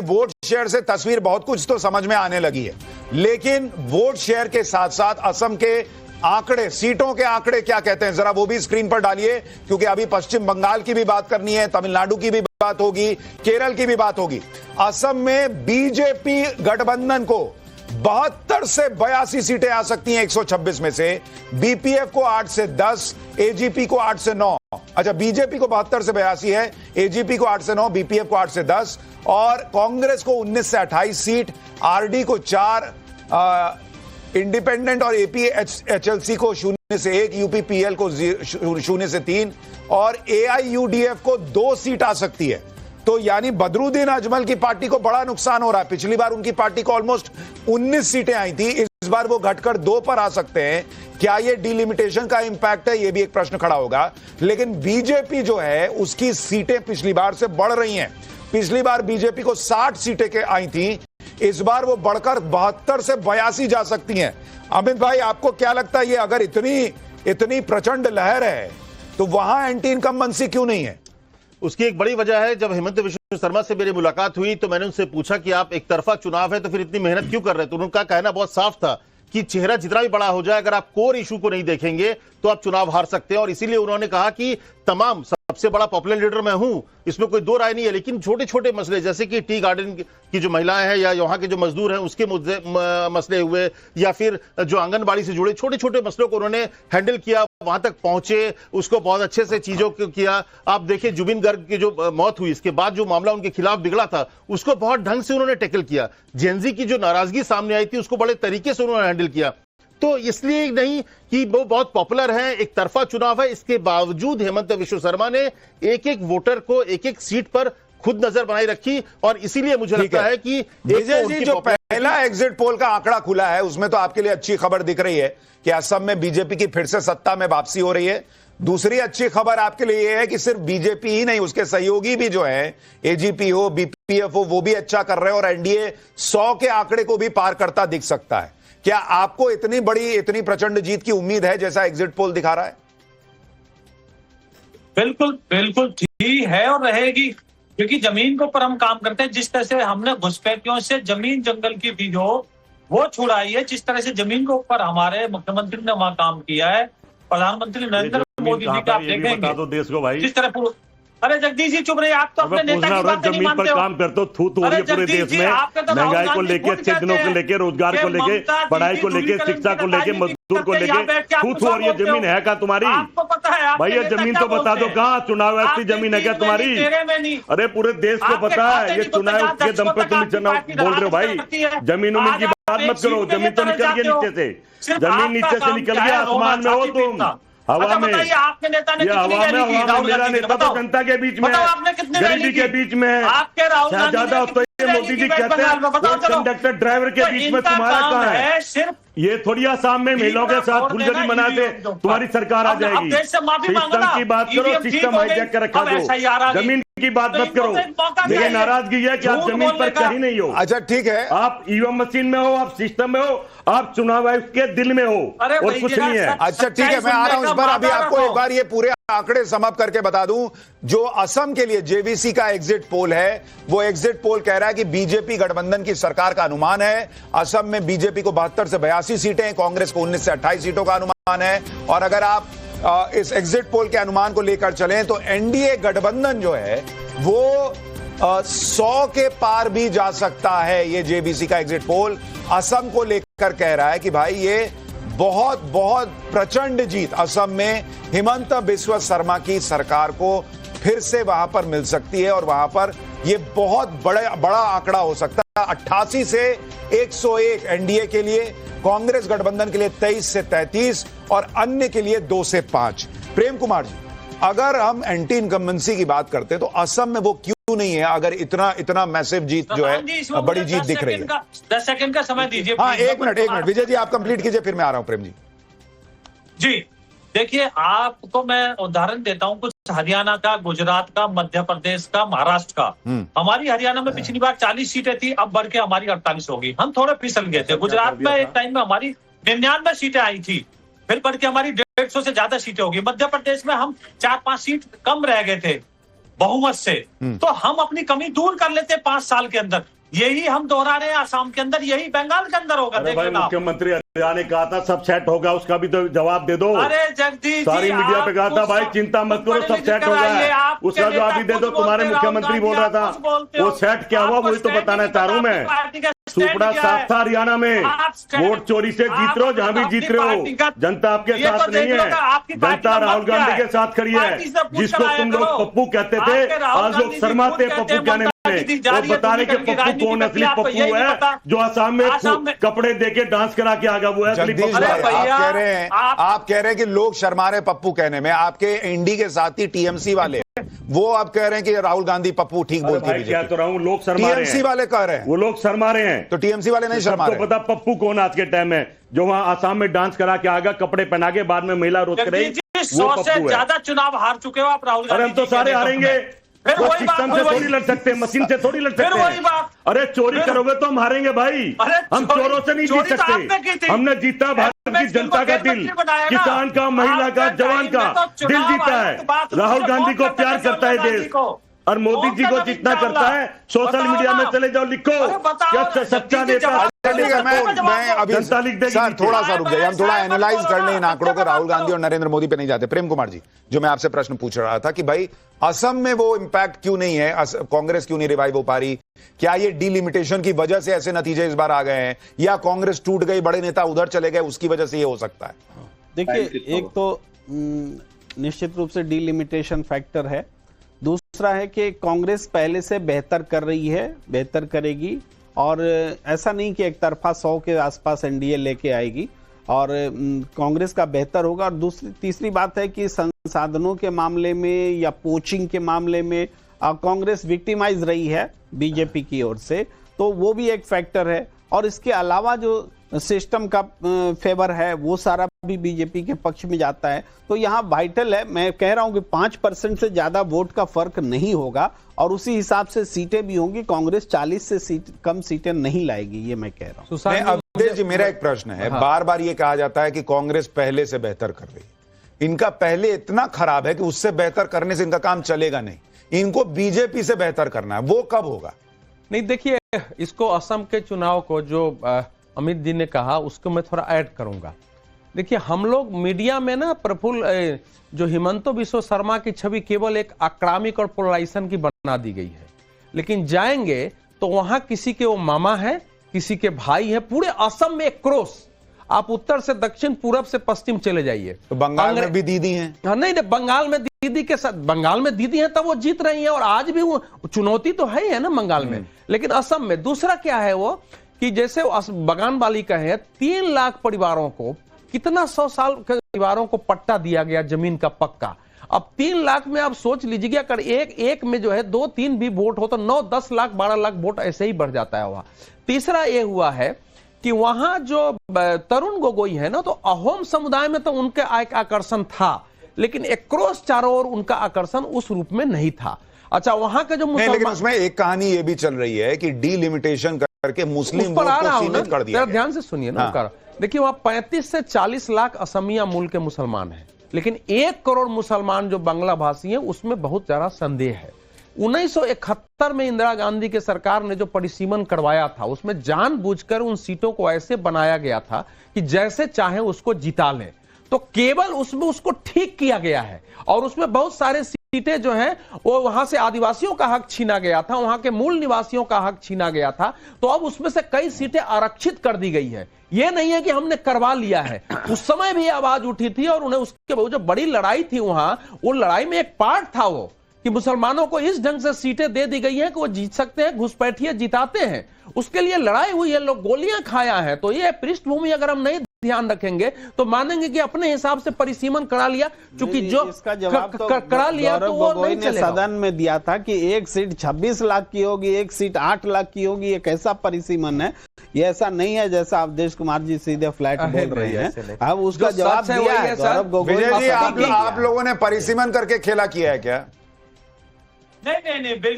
Vote share से तस्वीर बहुत कुछ तो समझ में आने लगी है, लेकिन वोट शेयर के साथ साथ असम के आंकड़े, सीटों के आंकड़े क्या कहते हैं, जरा वो भी स्क्रीन पर डालिए, क्योंकि अभी पश्चिम बंगाल की भी बात करनी है, तमिलनाडु की भी बात होगी, केरल की भी बात होगी। असम में बीजेपी गठबंधन को 72 से 82 सीटें आ सकती हैं 126 में से, बीपीएफ को 8 से 10, एजीपी को 8 से 9। अच्छा, बीजेपी को 72 से 82 है, एजीपी को 8 से 9, बीपीएफ को 8 से 10 और कांग्रेस को 19 से 28 सीट, आरडी को 4, इंडिपेंडेंट और एपीएचएलसी को 0 से 1, यूपीपीएल को 0 से 3 और एआईयूडीएफ को 2 सीट आ सकती है। तो यानी बदरुद्दीन अजमल की पार्टी को बड़ा नुकसान हो रहा है। पिछली बार उनकी पार्टी को ऑलमोस्ट 19 सीटें आई थी, इस बार वो घटकर 2 पर आ सकते हैं। क्या ये डिलिमिटेशन का इंपैक्ट है, ये भी एक प्रश्न खड़ा होगा। लेकिन बीजेपी जो है उसकी सीटें पिछली बार से बढ़ रही हैं। पिछली बार बीजेपी को 60 सीटें के आई थी, इस बार वो बढ़कर 72 से 82 जा सकती हैं। अमित भाई, आपको क्या लगता है, ये अगर इतनी प्रचंड लहर है तो वहां एंटी इनकम्बेंसी क्यों नहीं है? उसकी एक बड़ी वजह है, जब हेमंत बिश्व शर्मा से मेरी मुलाकात हुई तो मैंने उनसे पूछा कि आप एक तरफा चुनाव है तो फिर इतनी मेहनत क्यों कर रहे हैं, तो उनका कहना बहुत साफ था कि चेहरा जितना भी बड़ा हो जाए, अगर आप कोर इशू को नहीं देखेंगे तो आप चुनाव हार सकते हैं। और इसीलिए उन्होंने कहा कि तमाम सबसे बड़ा पॉपुलर लीडर मैं हूं, इसमें कोई दो राय नहीं है, लेकिन छोटे छोटे मसले जैसे कि टी गार्डन की जो महिलाएं हैं या यहाँ के जो मजदूर हैं उसके मसले हुए, या फिर जो आंगनबाड़ी से जुड़े छोटे छोटे मसलों को उन्होंने हैंडल किया, वहां तक पहुंचे, उसको बहुत अच्छे से चीजों को किया। आप देखिए जुबिन गर्ग की जो मौत हुई, इसके बाद जो मामला उनके खिलाफ बिगड़ा था उसको बहुत ढंग से उन्होंने टैकल किया। जेनजी की जो नाराजगी सामने आई थी उसको बड़े तरीके से उन्होंने हैंडल किया। तो इसलिए नहीं कि वो बहुत पॉपुलर है, एक तरफा चुनाव है, इसके बावजूद हेमंत बिश्व शर्मा ने एक एक वोटर को एक एक सीट पर खुद नजर बनाई रखी। और इसीलिए मुझे लगता है कि विजय जी, जो पहला एग्जिट पोल का आंकड़ा खुला है उसमें तो आपके लिए अच्छी खबर दिख रही है कि असम में बीजेपी की फिर से सत्ता में वापसी हो रही है। दूसरी अच्छी खबर आपके लिए यह है कि सिर्फ बीजेपी ही नहीं, उसके सहयोगी भी जो है, एजीपी हो, बीपीएफ हो, वो भी अच्छा कर रहे हैं और एनडीए 100 के आंकड़े को भी पार करता दिख सकता है। क्या आपको इतनी बड़ी, इतनी प्रचंड जीत की उम्मीद है जैसा एग्जिट पोल दिखा रहा है? बिल्कुल बिल्कुल ठीक है और रहेगी, क्योंकि जमीन के ऊपर हम काम करते हैं। जिस तरह से हमने घुसपैठियों से जमीन जंगल की थी जो वो छुड़ाई है, जिस तरह से जमीन के ऊपर हमारे मुख्यमंत्री ने वहां काम किया है, प्रधानमंत्री नरेंद्र मोदी जी का आप देखेंगे बता दो देश को भाई, जिस तरह अरे जगदीश जी चुप रहे, आप तो अपने नेता की बात नहीं मानते हो। काम करते हो, थू हो रही है पूरे देश में, महंगाई को लेके, अच्छे दिनों को लेके, रोजगार को लेके, पढ़ाई को लेके, शिक्षा को लेके, मजदूर को लेके, थू हो रही है। जमीन है क्या तुम्हारी? आपको पता है भैया जमीन तो बता दो, कहाँ चुनाव ऐसी जमीन है क्या तुम्हारी? अरे पूरे देश को पता है, ये चुनाव के दम पे तुम बोल रहे हो भाई। जमीन उमीन की बात मत करो, जमीन तो निकल गई नीचे से, जमीन नीचे से निकल गया, आसमान में हो तुम, हवा में। आपके नेता ने मेरा नेता तो जनता के बीच में, गरीबी के बीच में, ज्यादा मोदी जी कहते हैं कंडक्टर ड्राइवर के बीच में, तुम्हारा कहाँ है? सिर्फ ये थोड़ी आसाम में महिलाओं के साथ फुलझड़ी मनाते तुम्हारी सरकार आ जाएगी। सिस्टम की बात करो, सिस्टम हाईजैक कर रखा दो, जमीन की बात मत करो। मेरी नाराजगी है कि आप जमीन पर कहीं नहीं हो। अच्छा ठीक है, आप ईवीएम मशीन में हो, आप सिस्टम में हो, आप चुनाव आयोग के दिल में हो और कुछ नहीं है। अच्छा ठीक है, मैं आ रहा हूं इस पर। अभी आपको एक बार ये पूरे आंकड़े समाप्त करके बता दूं। जो असम के लिए जेवीसी का एग्जिट पोल है, वो एग्जिट पोल कह रहा है कि बीजेपी गठबंधन की सरकार का अनुमान है। असम में बीजेपी को 72 से 82 सीटें, कांग्रेस को 19 से 28 सीटों का अनुमान है। और अगर आप इस एग्जिट पोल के अनुमान को लेकर चलें तो एनडीए गठबंधन जो है वो 100 के पार भी जा सकता है। ये जेबीसी का एग्जिट पोल असम को लेकर कह रहा है कि भाई ये बहुत बहुत प्रचंड जीत असम में हेमंत बिस्व शर्मा की सरकार को फिर से वहां पर मिल सकती है और वहां पर ये बहुत बड़ा आंकड़ा हो सकता है। 88 से 101 एनडीए के लिए, कांग्रेस गठबंधन के लिए 23 से 33 और अन्य के लिए 2 से 5। प्रेम कुमार जी, अगर हम एंटी इनकम्बेंसी की बात करते हैं तो असम में वो क्यों नहीं है, अगर इतना मैसिव जीत जो है, बड़ी जीत दिख रही है? 10 सेकंड का समय दीजिए। हाँ, एक मिनट विजय जी, आप कंप्लीट कीजिए, फिर मैं आ रहा हूं। प्रेम जी देखिए, आपको मैं उदाहरण देता हूं, कुछ हरियाणा का, गुजरात का, मध्य प्रदेश का, महाराष्ट्र का। हमारी हरियाणा में पिछली बार 40 सीटें थी, अब बढ़ के हमारी 48 होगी। हम थोड़े फिसल गए थे। गुजरात में एक टाइम में हमारी 99 सीटें आई थी, फिर बढ़ के हमारी 150 से ज्यादा सीटें होगी। मध्य प्रदेश में हम 4-5 सीट कम रह गए थे। बहुमत से, तो हम अपनी कमी दूर कर लेते 5 साल के अंदर। यही हम दोहरा रहे हैं, आसाम के अंदर, यही बंगाल के अंदर होगा। अरे भाई, मुख्यमंत्री हरियाणा ने कहा था सब सेट होगा, उसका भी तो जवाब दे दो। अरे जगदीश, सारी मीडिया पे कहा था भाई चिंता मत करो, सब सेट होगा, उसका जवाब भी दे दो। तुम्हारे मुख्यमंत्री बोल रहा था, वो सेट क्या हुआ वही तो बताना चाह रहा हूं मैं। सुपड़ा साफ था हरियाणा में, वोट चोरी से जीत रहे हो, जहां भी जीत रहे हो, जनता आपके साथ नहीं है, जनता राहुल गांधी के साथ खड़ी है। जिसको तुम लोग पप्पू कहते थे, आज लोग शर्माते पप्पू कहने में, और बताने के पप्पू कौन असली पप्पू है जो आसाम में कपड़े देके डांस करा के आगा वो है। जगदीश भाई, आप कह रहे हैं कि लोग शर्मा रहे पप्पू कहने में। आपके इंडी के साथी टीएमसी वाले वो आप कह रहे हैं कि राहुल गांधी पप्पू ठीक बोलती है। क्या तो रहा हूं, लोग शर्मा रहे हैं। टीएमसी वाले कह रहे हैं, वो लोग शर्मा रहे हैं, तो टीएमसी वाले नहीं शर्मा रहे। पता पप्पू कौन आज के टाइम में जो वहां आसाम में डांस करा के आगा, कपड़े पहना के बाद में महिला रोक रही, 100 से ज्यादा चुनाव हार चुके हो आप राहुल गांधी। अरे हम तो सारे हारेंगे, वो सिस्टम से थोड़ी लड़ सकते, मशीन से थोड़ी लड़ सकते। अरे चोरी करोगे तो हम हारेंगे भाई, हम चोरों से नहीं जीत सकते। हमने जीता भारत की जनता का दिल, किसान का, महिला का, जवान का दिल जीता है। राहुल गांधी को प्यार करता है देश, और मोदी जी को जितना करता है सोशल मीडिया में चले जाओ, लिखो क्या सच्चा नेता। मैं अभी सर थोड़ा सा रुक जाइए, हम थोड़ा एनालाइज कर लें इन आंकड़ों को। राहुल गांधी और नरेंद्र मोदी पे नहीं जाते। प्रेम कुमार जी, जो मैं आपसे प्रश्न पूछ रहा था कि भाई असम में वो इंपैक्ट क्यों नहीं है, कांग्रेस क्यों नहीं रिवाइव हो पा रही? क्या ये डिलिमिटेशन की वजह से ऐसे नतीजे इस बार आ गए हैं, या कांग्रेस टूट गई, बड़े नेता उधर चले गए, उसकी वजह से ये हो सकता है? देखिए, एक तो निश्चित रूप से डिलिमिटेशन फैक्टर है, दूसरा है कि कांग्रेस पहले से बेहतर कर रही है, बेहतर करेगी, और ऐसा नहीं कि एक तरफा 100 के आसपास एनडीए लेके आएगी, और कांग्रेस का बेहतर होगा। और तीसरी बात है कि संसाधनों के मामले में या पोचिंग के मामले में कांग्रेस विक्टिमाइज रही है बीजेपी की ओर से, तो वो भी एक फैक्टर है। और इसके अलावा जो सिस्टम का फेवर है वो सारा भी बीजेपी के पक्ष में जाता है। तो यहाँ वाइटल है, मैं कह रहा हूं कि 5% से ज्यादा वोट का फर्क नहीं होगा, और उसी हिसाब से सीटें भी होंगी। कांग्रेस 40 से कम सीटें नहीं लाएगी, ये मैं कह रहा हूं। अवधेश जी, मेरा एक प्रश्न है। बार बार ये कहा जाता है कि कांग्रेस पहले से बेहतर कर रही है। इनका पहले इतना खराब है कि उससे बेहतर करने से इनका काम चलेगा नहीं, इनको बीजेपी से बेहतर करना है। वो कब होगा? नहीं, देखिए, इसको असम के चुनाव को जो अमित जी ने कहा उसको मैं थोड़ा ऐड करूंगा। देखिए, हम लोग मीडिया में ना प्रफुल्ल जो हिमंतो बिश्व शर्मा की छवि केवल एक आक्रामक और पोलराइजेशन की बना दी गई है, लेकिन जाएंगे तो वहां किसी के वो मामा है, किसी के भाई है। पूरे असम में एक क्रोश, आप उत्तर से दक्षिण, पूरब से पश्चिम चले जाइए। तो बंगाल में भी दीदी हैं। हाँ, नहीं, बंगाल में दीदी के साथ, बंगाल में दीदी है तब वो जीत रही है, और आज भी वो चुनौती तो है ना बंगाल में। लेकिन असम में दूसरा क्या है वो कि जैसे बगान वाली का है, 3 लाख परिवारों को, कितना 100 साल के परिवारों को पट्टा दिया गया जमीन का पक्का। अब 3 लाख में आप सोच लीजिए, अगर एक में जो है 2-3 भी वोट हो तो 9-10 लाख 12 लाख वोट ऐसे ही बढ़ जाता है वहां। तीसरा ये हुआ है कि वहां जो तरुण गोगोई है ना, तो अहोम समुदाय में तो उनका एक आकर्षण था, लेकिन एक क्रॉस चारों ओर उनका आकर्षण उस रूप में नहीं था। अच्छा, वहां का जो मुसलमान, लेकिन उसमें एक कहानी ये भी चल रही है कि डिलिमिटेशन करके मुस्लिम वोट को सीमित कर दिया। ध्यान से सुनिए ना, देखिए वहां 35 से 40 लाख असमिया मूल के मुसलमान हैं, लेकिन 1 करोड़ मुसलमान जो बांग्ला भाषी हैं उसमें बहुत ज्यादा संदेह है। 1971 में इंदिरा गांधी के सरकार ने जो परिसीमन करवाया था, उसमें जानबूझकर उन सीटों को ऐसे बनाया गया था कि जैसे चाहे उसको जिता लें, तो केवल उसमें उसको ठीक किया गया है। और उसमें बहुत सारे सीटें जो हैं वो वहां से आदिवासियों का हक छीना गया था, वहां के मूल निवासियों का हक छीना गया था। तो अब उसमें से कई सीटें आरक्षित कर दी गई है। ये नहीं है कि हमने करवा लिया है, उस समय भी आवाज उठी थी, और उन्हें उसके जो बड़ी लड़ाई थी वहां, वो लड़ाई में एक पार्ट था वो कि मुसलमानों को इस ढंग से सीटें दे दी गई हैं कि वो जीत सकते हैं, घुसपैठिए जिताते हैं। उसके लिए लड़ाई हुई है, लोग गोलियां खाया है। तो ये पृष्ठभूमि अगर हम नहीं ध्यान रखेंगे तो मानेंगे कि अपने हिसाब से परिसीमन करा लिया, क्योंकि जो इसका जवाब तो करा लिया तो वो नहीं चलेगा। सदन में दिया था कि एक सीट 26 लाख की होगी, एक सीट 8 लाख की होगी। ये कैसा परिसीमन है? ये ऐसा नहीं है जैसा अवधेश कुमार जी सीधे फ्लैट बोल रहे हैं। अब उसका जवाब दिया है गौरव गोगोई। विजय जी, आप लोगों ने परिसीमन करके खेला किया है क्या? नहीं,